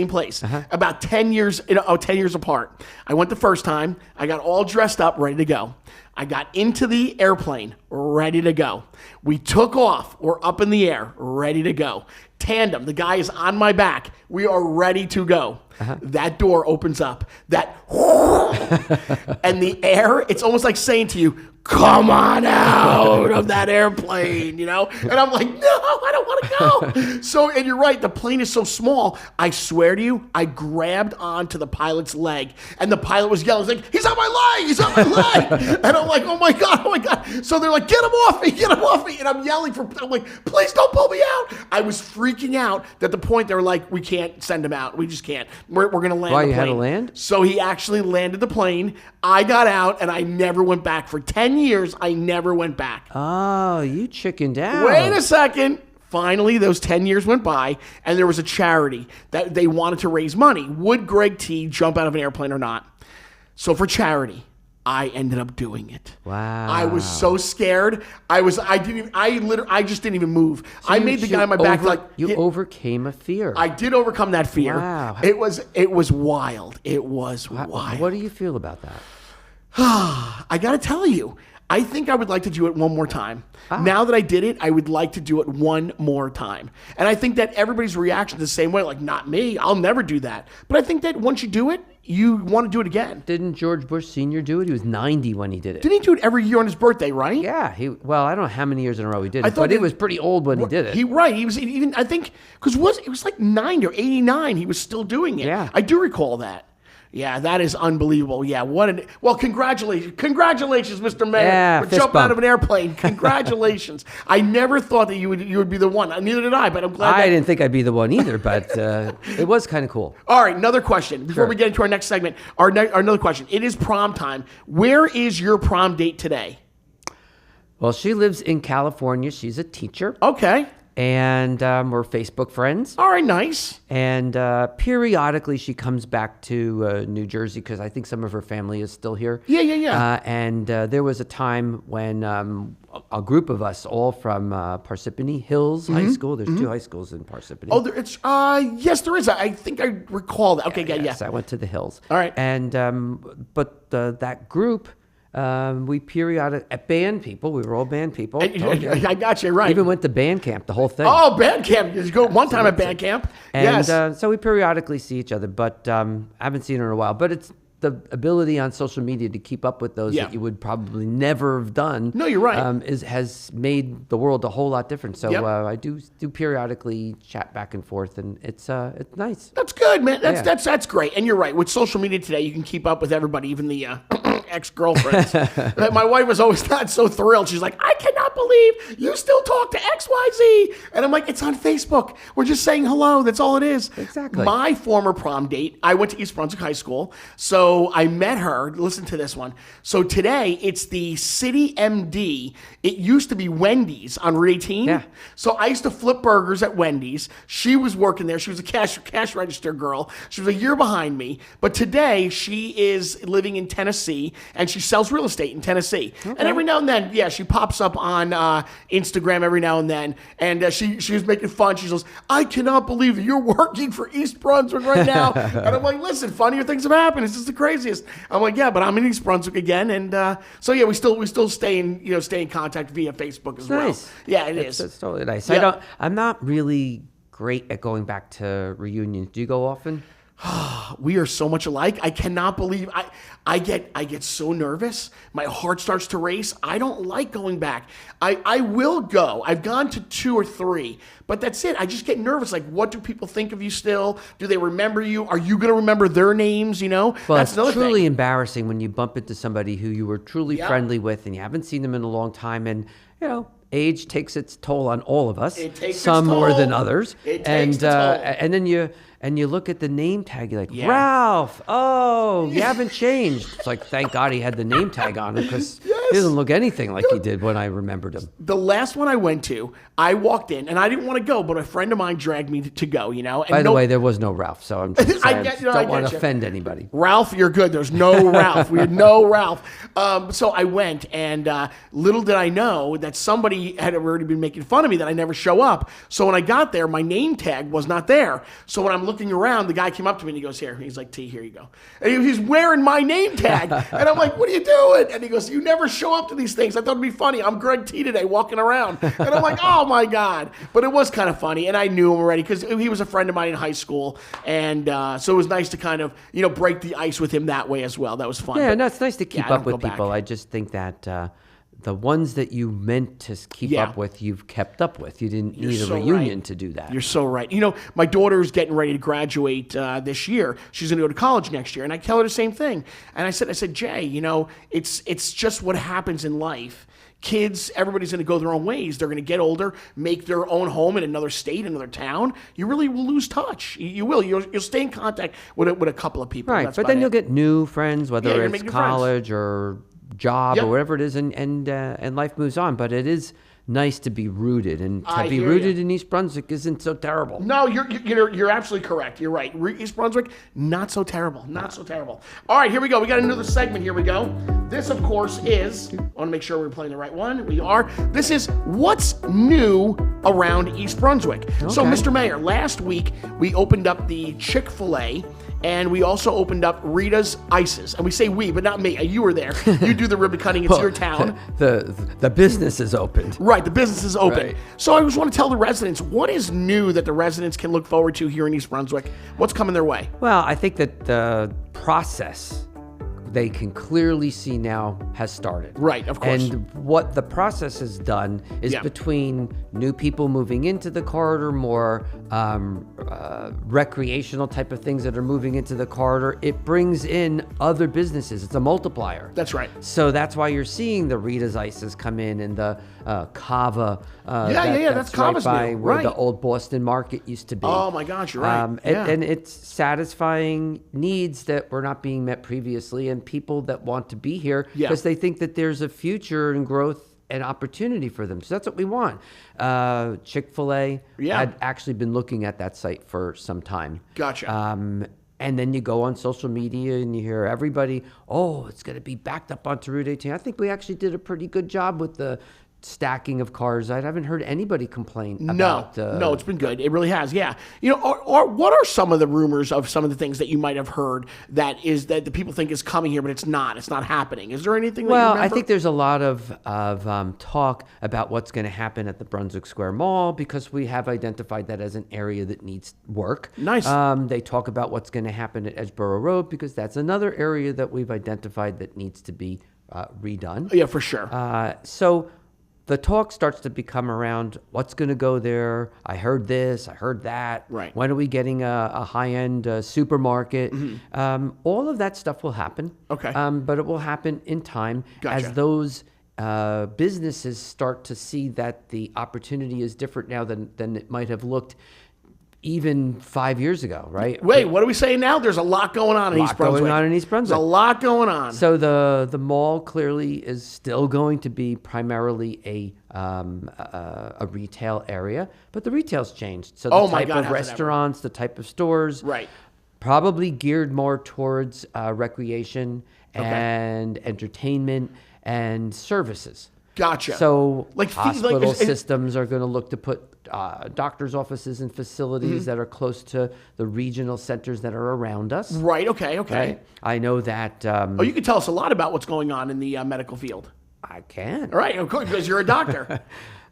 about 10 years, 10 years apart. I went the first time. I got all dressed up, ready to go. I got into the airplane, ready to go. We took off. We're up in the air, ready to go. tandem. The guy is on my back. We are ready to go. That door opens up. And the air, it's almost like saying to you, come on out of that airplane, And I'm like, no, I don't want to go. So, and you're right, the plane is so small. I swear to you, I grabbed onto the pilot's leg, and the pilot was yelling, like, he's on my leg, he's on my leg. And I'm like, oh my God. So they're like, get him off me. And I'm yelling I'm like, please don't pull me out. I was freaking out at the point they were like, we can't send him out. We just can't. We're going to land the plane. Why, you had to land? So he actually landed the plane. I got out, and I never went back. For 10 years, I never went back. Oh, you chickened out. Wait a second. Finally, those 10 years went by, and there was a charity that they wanted to raise money. Would Greg T jump out of an airplane or not? So for charity, I ended up doing it. Wow. I was so scared. I just didn't even move. So I made the guy on my back overcame a fear. I did overcome that fear. Wow. It was wild. It was wild. What do you feel about that? I got to tell you, I think I would like to do it one more time. Now that I did it, I would like to do it one more time. And I think that everybody's reaction is the same way, like, not me, I'll never do that. But I think that once you do it, you want to do it again. Didn't George Bush Sr. do it? He was 90 when he did it. Didn't he do it every year on his birthday, right? Yeah. I don't know how many years in a row he did it, but he was pretty old when he did it. He was even, I think, because it was like 90 or 89, he was still doing it. Yeah. I do recall that. Yeah, that is unbelievable. Yeah, congratulations, Mr. Mayor, for jumping out of an airplane. Congratulations. I never thought that you would be the one. Neither did I, but I'm glad. I didn't think I'd be the one either, but it was kind of cool. All right, another question before we get into our next segment. Another question. It is prom time. Where is your prom date today? Well, she lives in California. She's a teacher. Okay. And we're Facebook friends. All right, nice. And periodically she comes back to New Jersey because I think some of her family is still here. Yeah. And there was a time when a group of us, all from Parsippany Hills High School. There's two high schools in Parsippany. Oh, yes, there is. I think I recall that. Okay, yes, I went to the Hills. All right. And but that group. We at band people. We were all band people. I got you right. Even went to band camp, the whole thing. Oh, band camp! Did you go one time at band camp? And, yes. So we periodically see each other, but I haven't seen her in a while. But it's the ability on social media to keep up with those that you would probably never have done. No, you're right. Has made the world a whole lot different. So I do periodically chat back and forth, and it's nice. That's good, man. That's great. And you're right. With social media today, you can keep up with everybody, even the ex-girlfriends. My wife was always not so thrilled. She's like, I cannot believe you still talk to XYZ. And I'm like, it's on Facebook. We're just saying hello. That's all it is. Exactly. My former prom date, I went to East Brunswick High School. So I met her. Listen to this one. So today, it's the City MD. It used to be Wendy's on Route 18. Yeah. So I used to flip burgers at Wendy's. She was working there. She was a cash register girl. She was a year behind me. But today, she is living in Tennessee, and she sells real estate in Tennessee. Okay. And every now and then, she pops up on Instagram every now and then. And she was making fun. She goes, I cannot believe that you're working for East Brunswick right now. And I'm like, listen, funnier things have happened. It's just the craziest. I'm like, yeah, but I'm in East Brunswick again. And we still stay in contact via Facebook as well. Nice. Yeah, it's totally nice. Yeah. I'm not really great at going back to reunions. Do you go often? We are so much alike. I cannot believe I get so nervous. My heart starts to race. I don't like going back. I will go. I've gone to 2 or 3, but that's it. I just get nervous. Like, what do people think of you still? Do they remember you? Are you going to remember their names? Well, that's it's truly embarrassing when you bump into somebody who you were truly friendly with and you haven't seen them in a long time, and age takes its toll on all of us. It takes some its toll. More than others. It takes the toll. And then you look at the name tag, you're like, Ralph, oh, you haven't changed. It's like, thank God he had the name tag on him, because he doesn't look anything like he did when I remembered him. The last one I went to, I walked in, and I didn't want to go, but a friend of mine dragged me to go, And by the way, there was no Ralph, so I'm just saying, I don't want to offend anybody. Ralph, you're good. There's no Ralph. We had no Ralph. So I went, and little did I know that somebody had already been making fun of me that I never show up. So when I got there, my name tag was not there. So when I'm looking looking around, the guy came up to me and he goes, here. He's like, T, here you go. And he's wearing my name tag. And I'm like, what are you doing? And he goes, you never show up to these things. I thought it'd be funny. I'm Greg T today walking around. And I'm like, oh my God. But it was kind of funny. And I knew him already because he was a friend of mine in high school. And so it was nice to kind of, break the ice with him that way as well. That was fun. Yeah, no, it's nice to keep up with people. I just think that the ones that you meant to keep up with, you've kept up with. You didn't need a reunion to do that. You're so right. My daughter's getting ready to graduate this year. She's going to go to college next year. And I tell her the same thing. And I said, Jay, it's just what happens in life. Kids, everybody's going to go their own ways. They're going to get older, make their own home in another state, another town. You really will lose touch. You will. You'll stay in contact with a couple of people. Right, but then you'll get new friends, whether it's college or job or whatever it is, and life moves on. But it is nice to be rooted, and to be rooted in East Brunswick isn't so terrible. No, you're absolutely correct. You're right. East Brunswick, not so terrible. Not so terrible. All right, here we go. We got another segment. Here we go. This, of course, is, I want to make sure we're playing the right one. We are. This is What's New Around East Brunswick. Okay. So, Mr. Mayor, last week we opened up the Chick-fil-A, and we also opened up Rita's Ices. And we say we, but not me. You were there. You do the ribbon cutting. It's your town. The business is opened. Right, the business is open. Right. So I just want to tell the residents, what is new that the residents can look forward to here in East Brunswick? What's coming their way? Well, I think that the process they can clearly see now has started. Right, of course. And what the process has done is between new people moving into the corridor, more recreational type of things that are moving into the corridor, it brings in other businesses. It's a multiplier. That's right. So that's why you're seeing the Rita's Ices come in and the Kava. That's Kava's right by new. where Right. the old Boston Market used to be. Oh my gosh, you're right. And it's satisfying needs that were not being met previously, and people that want to be here because they think that there's a future and growth and opportunity for them. So that's what we want. Chick-fil-A had actually been looking at that site for some time. Gotcha. And then you go on social media and you hear everybody, it's going to be backed up onto Route 18. I think we actually did a pretty good job with the stacking of cars. I haven't heard anybody complain about... No, it's been good. It really has, yeah. Or what are some of the rumors of some of the things that you might have heard that the people think is coming here, but it's not? It's not happening. Is there anything that you remember? I think there's a lot of talk about what's going to happen at the Brunswick Square Mall because we have identified that as an area that needs work. Nice. They talk about what's going to happen at Edgeboro Road because that's another area that we've identified that needs to be redone. Yeah, for sure. So the talk starts to become around what's going to go there. I heard this. I heard that. Right. When are we getting a high-end supermarket? Mm-hmm. All of that stuff will happen. Okay. But it will happen in time Gotcha. as those businesses start to see that the opportunity is different now than it might have looked even 5 years ago, right? Wait, what are we saying now? There's a lot going on in East Brunswick. There's a lot going on. So the mall clearly is still going to be primarily a retail area, but the retail's changed. So the type of restaurants, the type of stores, right, probably geared more towards recreation and entertainment and services. Gotcha. So hospital systems are going to look to put doctors' offices and facilities that are close to the regional centers that are around us. Right, okay. Right? I know that... you can tell us a lot about what's going on in the medical field. I can. All right, of course, because you're a doctor.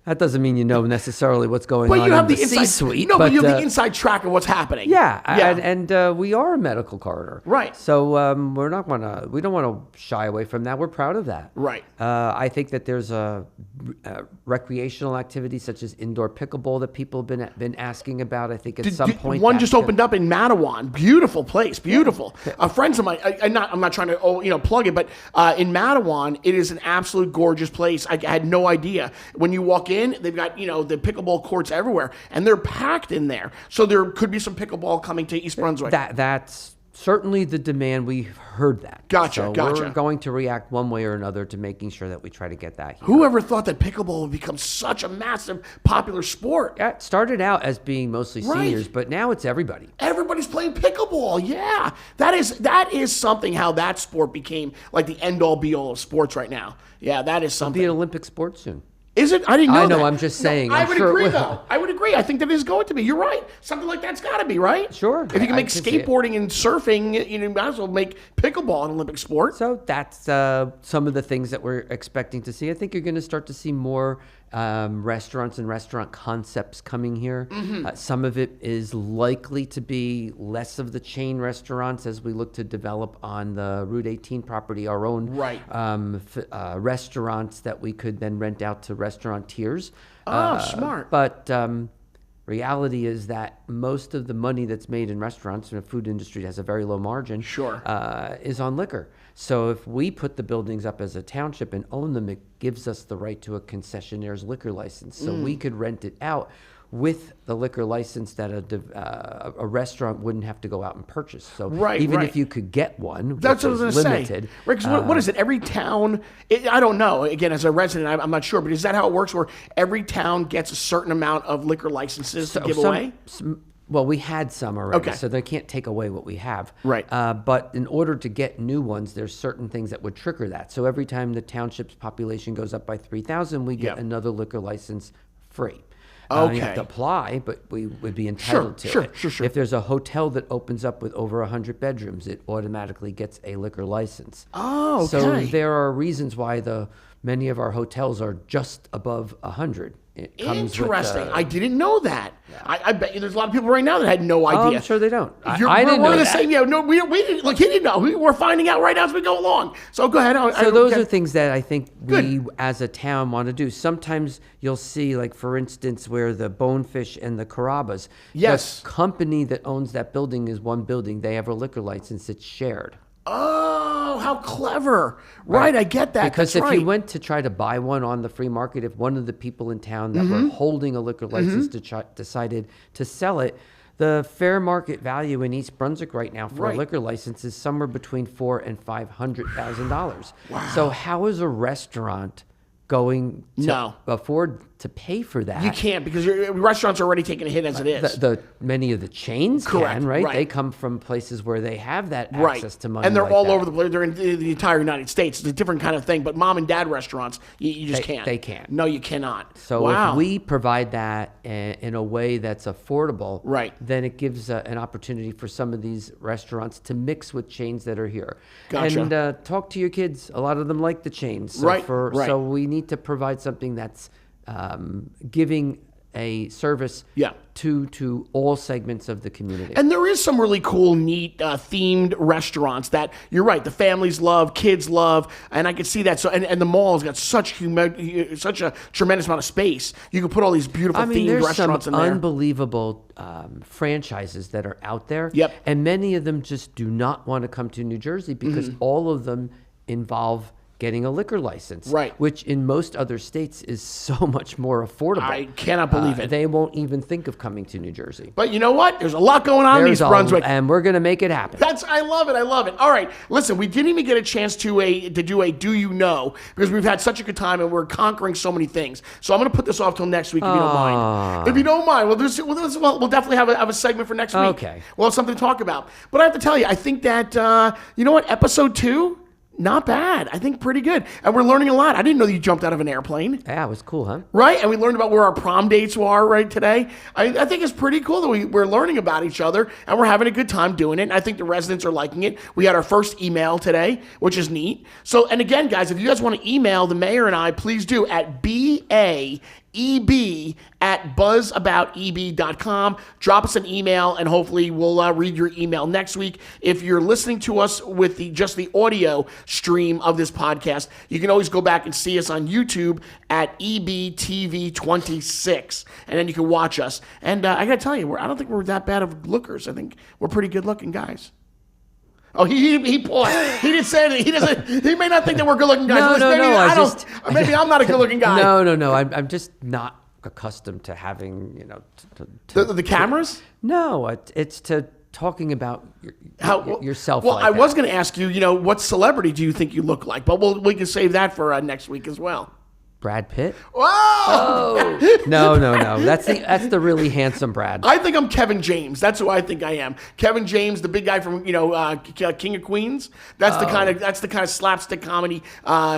That doesn't mean you know necessarily what's going on in the C-suite. No, but you have the inside track of what's happening. Yeah. And we are a medical corridor. Right. So we don't want to shy away from that. We're proud of that. Right. I think that there's a recreational activity such as indoor pickleball that people have been asking about. I think at some point one just opened up in Matawan. Beautiful place. Beautiful. Friends of mine. I'm not trying to plug it, but in Matawan, it is an absolute gorgeous place. I had no idea. When you walk in, they've got the pickleball courts everywhere, and they're packed in there. So there could be some pickleball coming to East Brunswick. That's certainly the demand. We've heard that. Gotcha. We're going to react one way or another to making sure that we try to get that here. Whoever thought that pickleball would become such a massive popular sport? Yeah, it started out as being mostly seniors, but now it's everybody. Everybody's playing pickleball. Yeah, that is something. How that sport became like the end all be all of sports right now. Yeah, that is something. It'll be an Olympic sport soon. Is it? I didn't know that. I know, I'm just saying. No, I would agree, though. I would agree. I think that is going to be. You're right. Something like that's got to be, right? Sure. If you can make skateboarding and surfing, you might as well make pickleball an Olympic sport. So that's some of the things that we're expecting to see. I think you're going to start to see more restaurants and restaurant concepts coming here. Some of it is likely to be less of the chain restaurants as we look to develop on the Route 18 property, our own restaurants that we could then rent out to restaurateurs. Smart. But reality is that most of the money that's made in restaurants, and the food industry has a very low margin, is on liquor. So if we put the buildings up as a township and own them, it gives us the right to a concessionaire's liquor license. So we could rent it out with the liquor license that a restaurant wouldn't have to go out and purchase. So even if you could get one, that's what I was going to say. Right, 'cause what is it? Every town, I don't know. Again, as a resident, I'm not sure, but is that how it works? Where every town gets a certain amount of liquor licenses to give away? Well, we had some already, so they can't take away what we have. Right. But in order to get new ones, there's certain things that would trigger that. So every time the township's population goes up by 3,000, we get another liquor license free. You have to apply, but we would be entitled to it. Sure. If there's a hotel that opens up with over 100 bedrooms, it automatically gets a liquor license. Oh, okay. So there are reasons why many of our hotels are just above 100. Interesting. I didn't know that. Yeah. I bet you there's a lot of people right now that had no idea. I'm sure they don't. I didn't know that. The same, we didn't. Look, he didn't know. We're finding out right now as we go along. So go ahead. So those are things that I think we, as a town, want to do. Sometimes you'll see, like for instance, where the Bonefish and the Carrabba's. Yes. The company that owns that building is one building. They have a liquor license. It's shared. Oh, how clever. Right, I get that. Because if you went to try to buy one on the free market, if one of the people in town that were holding a liquor license decided to sell it, the fair market value in East Brunswick right now for a liquor license is somewhere between $400,000 and $500,000. Wow. So how is a restaurant going to afford to pay for that? You can't, because your restaurants are already taking a hit as it is. Many of the chains can, right? They come from places where they have that access to money. And they're all over the place. They're in the entire United States. It's a different kind of thing. But mom and dad restaurants, you just can't. They can't. No, you cannot. So if we provide that in a way that's affordable, then it gives an opportunity for some of these restaurants to mix with chains that are here. Gotcha. And talk to your kids. A lot of them like the chains. So So we need to provide something that's giving a service to all segments of the community. And there is some really cool, neat, themed restaurants that, you're right, the families love, kids love, and I can see that. So, and the mall's got such a tremendous amount of space. You can put all these beautiful themed restaurants in there. There's some unbelievable franchises that are out there. Yep. And many of them just do not want to come to New Jersey because all of them involve getting a liquor license, which in most other states is so much more affordable. I cannot believe it. They won't even think of coming to New Jersey. But you know what? There's a lot going on in East Brunswick. And we're going to make it happen. I love it. I love it. All right. Listen, we didn't even get a chance to do a Do You Know, because we've had such a good time and we're conquering so many things. So I'm going to put this off till next week if you don't mind. If you don't mind, we'll definitely have a segment for next week. Okay. We'll have something to talk about. But I have to tell you, I think that, you know what? Episode 2, not bad. I think pretty good. And we're learning a lot. I didn't know you jumped out of an airplane. Yeah, it was cool, huh? Right? And we learned about where our prom dates are right today. I think it's pretty cool that we're learning about each other and we're having a good time doing it. And I think the residents are liking it. We had our first email today, which is neat. So, and again, guys, if you guys want to email the mayor and I, please do at BAEB@buzzabouteb.com. Drop us an email, and hopefully we'll read your email next week. If you're listening to us with just the audio stream of this podcast, you can always go back and see us on YouTube at EBTV26, and then you can watch us. And I got to tell you, I don't think we're that bad of lookers. I think we're pretty good-looking guys. Oh, he paused. He didn't say anything. He may not think that we're good-looking guys. Maybe I'm not a good-looking guy. No. I'm just not accustomed to having, the cameras. No, it's to talking about yourself. Well, like I was going to ask you, what celebrity do you think you look like? But we can save that for next week as well. Brad Pitt? Whoa! Oh! No. That's the really handsome Brad. I think I'm Kevin James. That's who I think I am. Kevin James, the big guy from King of Queens. That's the kind of slapstick comedy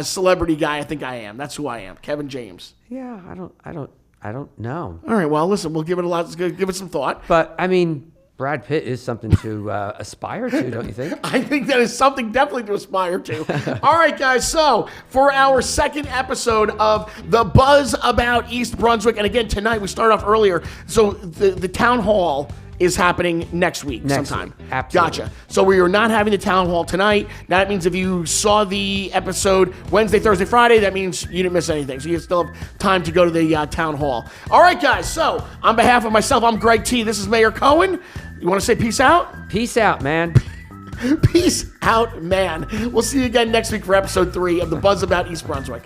celebrity guy I think I am. That's who I am. Kevin James. Yeah, I don't know. All right. Well, listen, we'll give it some thought. But I mean, Brad Pitt is something to aspire to, don't you think? I think that is something definitely to aspire to. All right, guys. So for our second episode of The Buzz About East Brunswick, and again, tonight we start off earlier. So the town hall is happening next week sometime. Absolutely. Gotcha. So we are not having the town hall tonight. That means if you saw the episode Wednesday, Thursday, Friday, that means you didn't miss anything. So you still have time to go to the town hall. All right, guys. So on behalf of myself, I'm Greg T. This is Mayor Cohen. You want to say peace out? Peace out, man. Peace out, man. We'll see you again next week for episode 3 of The Buzz About East Brunswick.